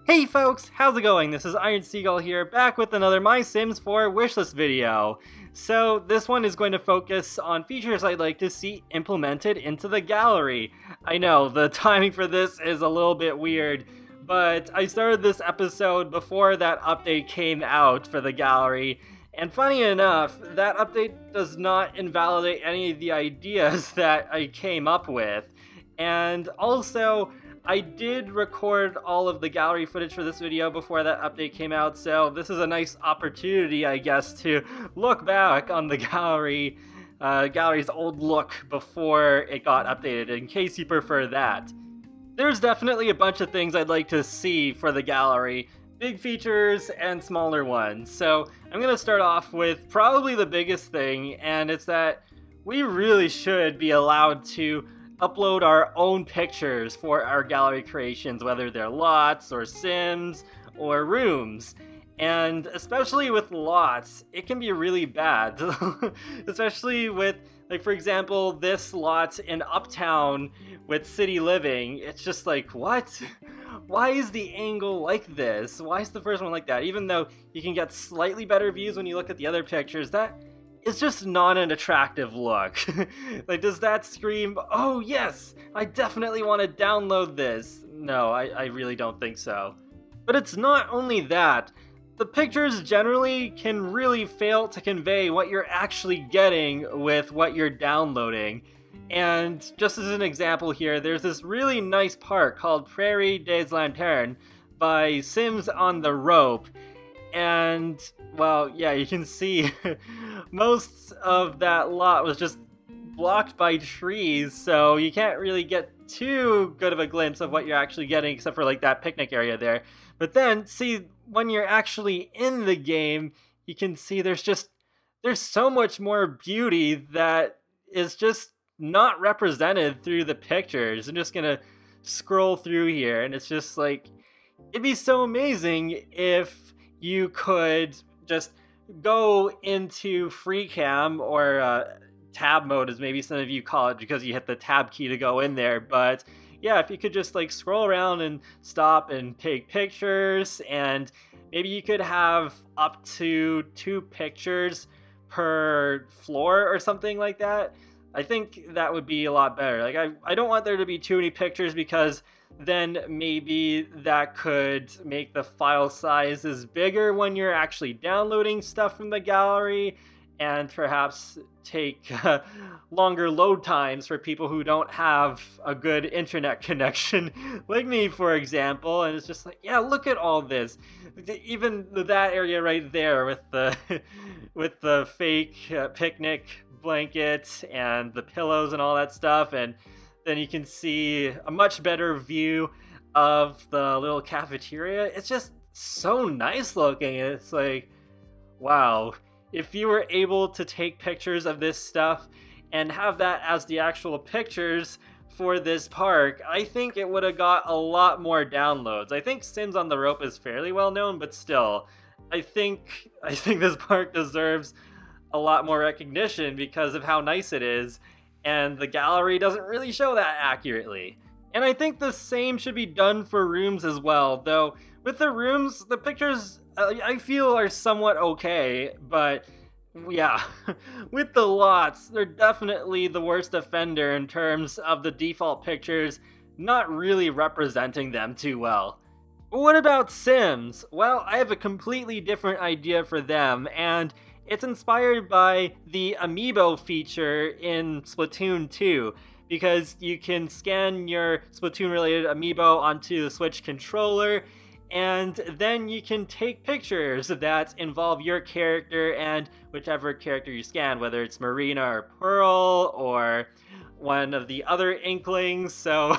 Hey folks, how's it going? This is Iron Seagull here, back with another My Sims 4 wishlist video. So this one is going to focus on features I'd like to see implemented into the gallery. I know, the timing for this is a little bit weird, but I started this episode before that update came out for the gallery, and funny enough, that update does not invalidate any of the ideas that I came up with. And also, I did record all of the gallery footage for this video before that update came out, so this is a nice opportunity, I guess, to look back on the gallery's old look before it got updated, in case you prefer that. There's definitely a bunch of things I'd like to see for the gallery, big features and smaller ones. So I'm going to start off with probably the biggest thing, and it's that we really should be allowed to upload our own pictures for our gallery creations, whether they're lots or sims or rooms. And especially with lots, it can be really bad. Especially with, like, for example, this lot in Uptown with City Living. It's just like, what? Why is the angle like this? Why is the first one like that? Even though you can get slightly better views when you look at the other pictures, it's just not an attractive look. Like, does that scream, oh yes, I definitely want to download this? No, I really don't think so. But it's not only that. The pictures generally can really fail to convey what you're actually getting with what you're downloading. And just as an example here, there's this really nice park called Prairie des Lanternes by Sims on the Rope. And, well, yeah, you can see most of that lot was just blocked by trees, so you can't really get too good of a glimpse of what you're actually getting, except for, like, that picnic area there. But then, see, when you're actually in the game, you can see there's so much more beauty that is just not represented through the pictures. I'm just gonna scroll through here, and it's just like, it'd be so amazing if you could just go into free cam, or tab mode as maybe some of you call it because you hit the tab key to go in there. But yeah, if you could just like scroll around and stop and take pictures, and maybe you could have up to 2 pictures per floor or something like that. I think that would be a lot better. Like, I don't want there to be too many pictures, because then maybe that could make the file sizes bigger when you're actually downloading stuff from the gallery, and perhaps take longer load times for people who don't have a good internet connection, like me, for example. And it's just like, yeah, look at all this. Even that area right there with the with the fake picnic blanket and the pillows and all that stuff, and then you can see a much better view of the little cafeteria. It's just so nice looking. It's like, wow. If you were able to take pictures of this stuff and have that as the actual pictures for this park, I think it would have got a lot more downloads. I think Sims on the Rope is fairly well known, but still, I think this park deserves a lot more recognition because of how nice it is, and the gallery doesn't really show that accurately. And I think the same should be done for rooms as well, though with the rooms, the pictures I feel are somewhat okay, but yeah, with the lots, they're definitely the worst offender in terms of the default pictures not really representing them too well. But what about Sims? Well, I have a completely different idea for them, and it's inspired by the Amiibo feature in Splatoon 2, because you can scan your Splatoon-related Amiibo onto the Switch controller, and then you can take pictures that involve your character and whichever character you scan, whether it's Marina or Pearl or one of the other Inklings. So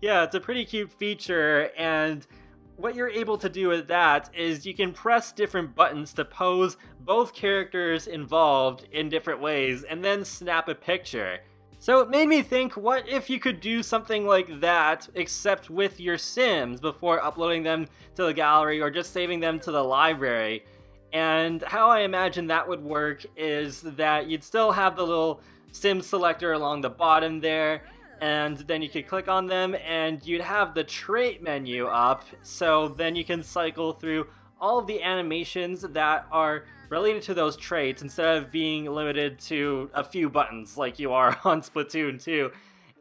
yeah, it's a pretty cute feature, and what you're able to do with that is you can press different buttons to pose both characters involved in different ways and then snap a picture. So it made me think, what if you could do something like that, except with your Sims before uploading them to the gallery or just saving them to the library? And how I imagine that would work is that you'd still have the little Sim selector along the bottom there, and then you could click on them and you'd have the trait menu up, so then you can cycle through all of the animations that are related to those traits instead of being limited to a few buttons like you are on Splatoon 2.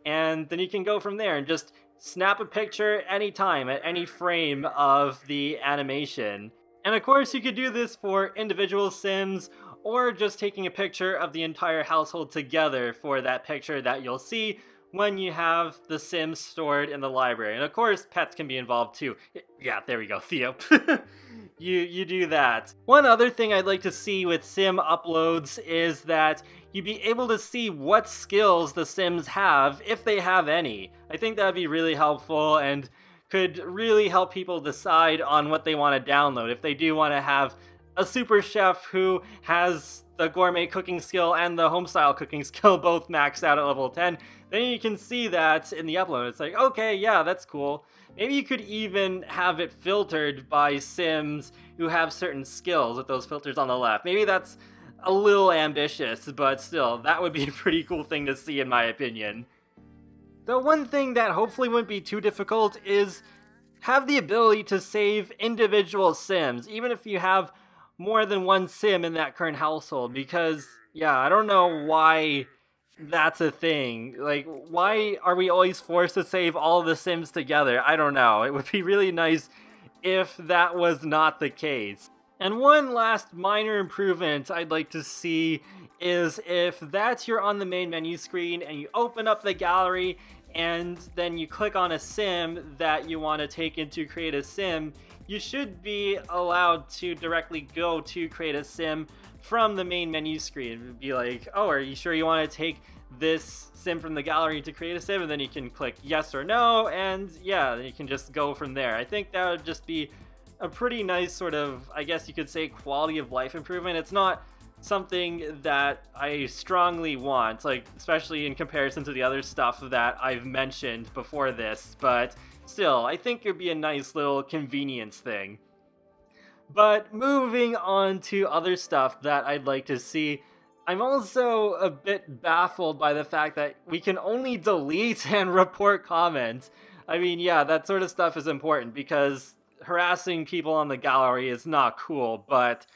And then you can go from there and just snap a picture anytime at any frame of the animation. And of course you could do this for individual Sims or just taking a picture of the entire household together for that picture that you'll see when you have the Sims stored in the library. And of course, pets can be involved too. Yeah, there we go, Theo. You do that. One other thing I'd like to see with Sim uploads is that you'd be able to see what skills the Sims have, if they have any. I think that'd be really helpful and could really help people decide on what they want to download. If they do want to have a super chef who has the gourmet cooking skill and the homestyle cooking skill both maxed out at level 10, then you can see that in the upload. It's like, okay, yeah, that's cool. Maybe you could even have it filtered by Sims who have certain skills with those filters on the left. Maybe that's a little ambitious, but still, that would be a pretty cool thing to see in my opinion. The one thing that hopefully wouldn't be too difficult is have the ability to save individual Sims, even if you have more than one Sim in that current household, because, yeah, I don't know why that's a thing. Like, why are we always forced to save all the Sims together? I don't know. It would be really nice if that was not the case. And one last minor improvement I'd like to see is if you're on the main menu screen and you open up the gallery and then you click on a Sim that you want to take into Create a Sim, you should be allowed to directly go to Create a Sim from the main menu screen. It would be like, oh, are you sure you want to take this Sim from the gallery to Create a Sim? And then you can click yes or no, and yeah, then you can just go from there. I think that would just be a pretty nice sort of, I guess you could say, quality of life improvement. It's not something that I strongly want, like, especially in comparison to the other stuff that I've mentioned before this, but still, I think it would be a nice little convenience thing. But moving on to other stuff that I'd like to see, I'm also a bit baffled by the fact that we can only delete and report comments. I mean, yeah, that sort of stuff is important because harassing people on the gallery is not cool, but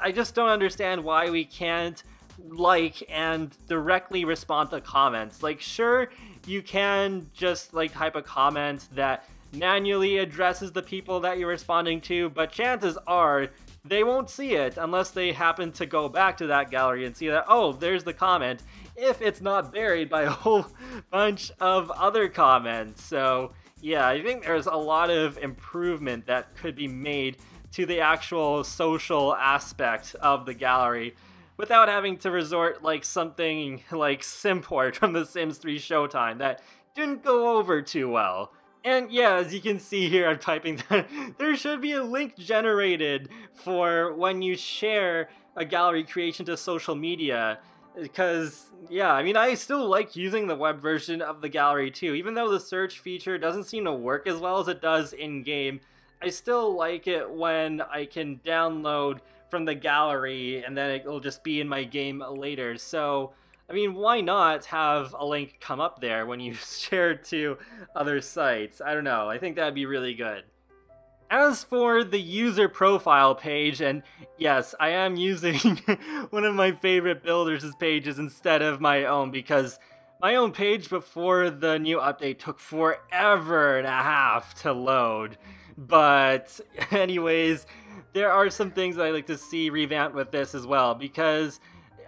I just don't understand why we can't like and directly respond to comments. Like, sure, you can just like type a comment that manually addresses the people that you're responding to, but chances are they won't see it unless they happen to go back to that gallery and see that, oh, there's the comment, if it's not buried by a whole bunch of other comments. So yeah, I think there's a lot of improvement that could be made to the actual social aspect of the gallery without having to resort like something like Simport from The Sims 3 Showtime that didn't go over too well. And yeah, as you can see here, I'm typing that there should be a link generated for when you share a gallery creation to social media. Because, yeah, I mean, I still like using the web version of the gallery too. Even though the search feature doesn't seem to work as well as it does in-game, I still like it when I can download from the gallery and then it'll just be in my game later. So, I mean, why not have a link come up there when you share it to other sites? I don't know, I think that'd be really good. As for the user profile page, and yes, I am using one of my favorite builders' pages instead of my own, because my own page before the new update took forever and a half to load. But anyways, there are some things I'd like to see revamped with this as well, because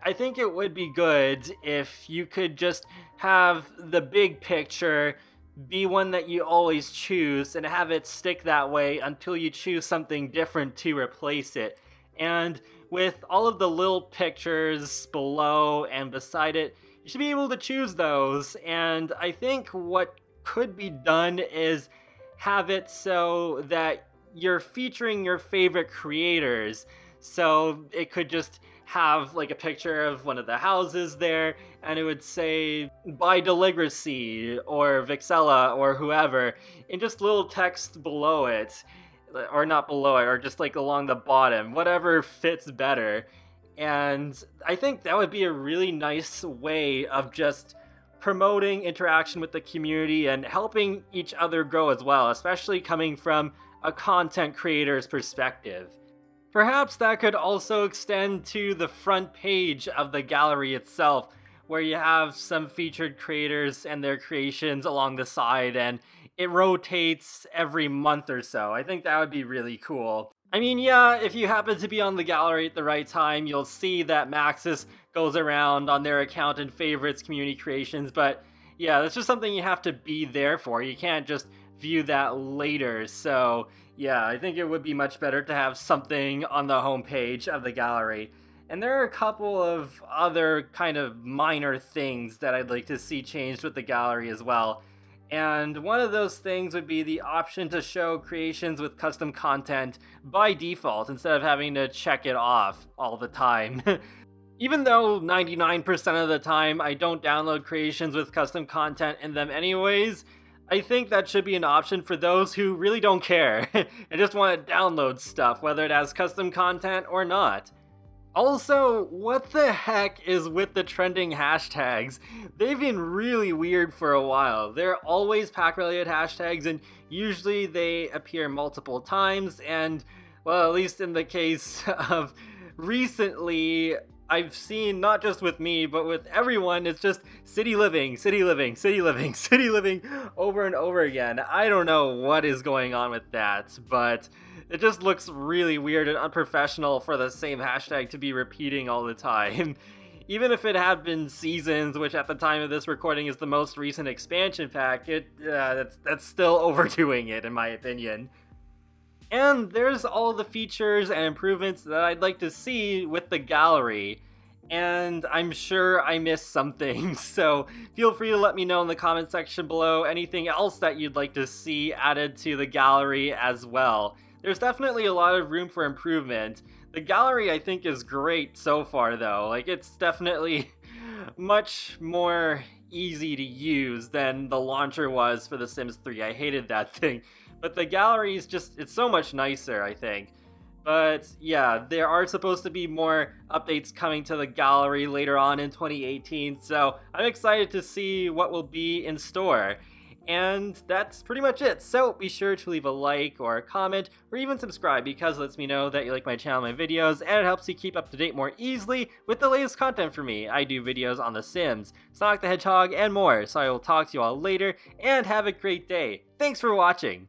I think it would be good if you could just have the big picture be one that you always choose and have it stick that way until you choose something different to replace it. And with all of the little pictures below and beside it, you should be able to choose those. And I think what could be done is have it so that you're featuring your favorite creators. So it could just have like a picture of one of the houses there, and it would say by Deligracy or Vixella or whoever, and just little text below it, or not below it, or just like along the bottom, whatever fits better. And I think that would be a really nice way of just promoting interaction with the community and helping each other grow as well, especially coming from a content creator's perspective. Perhaps that could also extend to the front page of the gallery itself, where you have some featured creators and their creations along the side, and it rotates every month or so. I think that would be really cool. I mean, yeah, if you happen to be on the gallery at the right time, you'll see that Maxis goes around on their account and favorites community creations, but yeah, that's just something you have to be there for. You can't just view that later, so yeah, I think it would be much better to have something on the homepage of the gallery. And there are a couple of other kind of minor things that I'd like to see changed with the gallery as well. And one of those things would be the option to show creations with custom content by default instead of having to check it off all the time. Even though 99% of the time I don't download creations with custom content in them anyways, I think that should be an option for those who really don't care and just want to download stuff, whether it has custom content or not. Also, what the heck is with the trending hashtags? They've been really weird for a while. They're always pack-related hashtags, and usually they appear multiple times, and, well, at least in the case of recently, I've seen, not just with me, but with everyone, it's just city living, city living, city living, city living over and over again. I don't know what is going on with that, but it just looks really weird and unprofessional for the same hashtag to be repeating all the time. Even if it had been Seasons, which at the time of this recording is the most recent expansion pack, that's still overdoing it in my opinion. And there's all the features and improvements that I'd like to see with the gallery. And I'm sure I missed something, so feel free to let me know in the comment section below anything else that you'd like to see added to the gallery as well. There's definitely a lot of room for improvement. The gallery, I think, is great so far, though. Like, it's definitely much more easy to use than the launcher was for The Sims 3. I hated that thing. But the gallery is just, it's so much nicer, I think. But yeah, there are supposed to be more updates coming to the gallery later on in 2018, so I'm excited to see what will be in store. And that's pretty much it, so be sure to leave a like or a comment or even subscribe, because it lets me know that you like my channel and my videos, and it helps you keep up to date more easily with the latest content from me. I do videos on The Sims, Sonic the Hedgehog, and more, so I will talk to you all later, and have a great day. Thanks for watching!